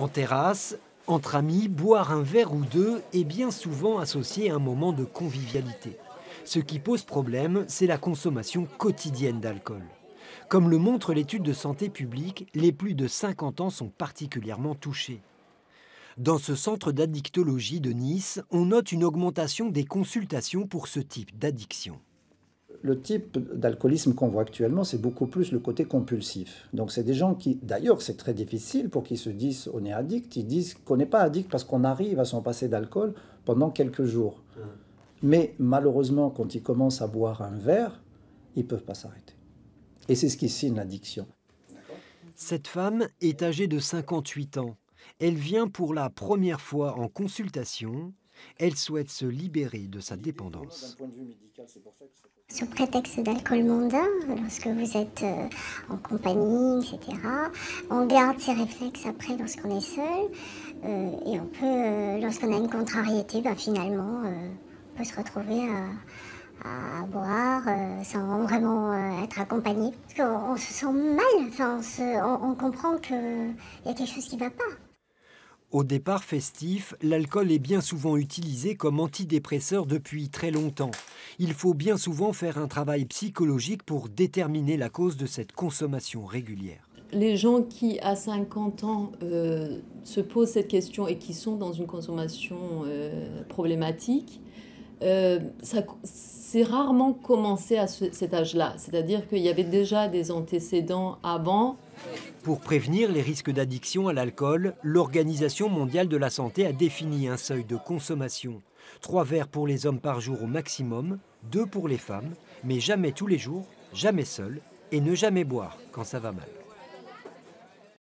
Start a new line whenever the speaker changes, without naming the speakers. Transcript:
En terrasse, entre amis, boire un verre ou deux est bien souvent associé à un moment de convivialité. Ce qui pose problème, c'est la consommation quotidienne d'alcool. Comme le montre l'étude de santé publique, les plus de 50 ans sont particulièrement touchés. Dans ce centre d'addictologie de Nice, on note une augmentation des consultations pour ce type d'addiction.
Le type d'alcoolisme qu'on voit actuellement, c'est beaucoup plus le côté compulsif. Donc c'est des gens qui, d'ailleurs c'est très difficile pour qu'ils se disent on est addict, ils disent qu'on n'est pas addict parce qu'on arrive à s'en passer d'alcool pendant quelques jours. Mais malheureusement, quand ils commencent à boire un verre, ils ne peuvent pas s'arrêter. Et c'est ce qui signe l'addiction.
Cette femme est âgée de 58 ans. Elle vient pour la première fois en consultation. Elle souhaite se libérer de sa dépendance.
Sous prétexte d'alcool mondain, lorsque vous êtes en compagnie, etc., on garde ses réflexes après lorsqu'on est seul. Et on peut, lorsqu'on a une contrariété, finalement, on peut se retrouver à boire sans vraiment être accompagné. Parce qu'on se sent mal, on comprend qu'il y a quelque chose qui ne va pas.
Au départ festif, l'alcool est bien souvent utilisé comme antidépresseur depuis très longtemps. Il faut bien souvent faire un travail psychologique pour déterminer la cause de cette consommation régulière.
Les gens qui, à 50 ans, se posent cette question et qui sont dans une consommation problématique, c'est rarement commencé à cet âge-là. C'est-à-dire qu'il y avait déjà des antécédents avant.
Pour prévenir les risques d'addiction à l'alcool, l'Organisation mondiale de la santé a défini un seuil de consommation. 3 verres pour les hommes par jour au maximum, 2 pour les femmes, mais jamais tous les jours, jamais seul, et ne jamais boire quand ça va mal.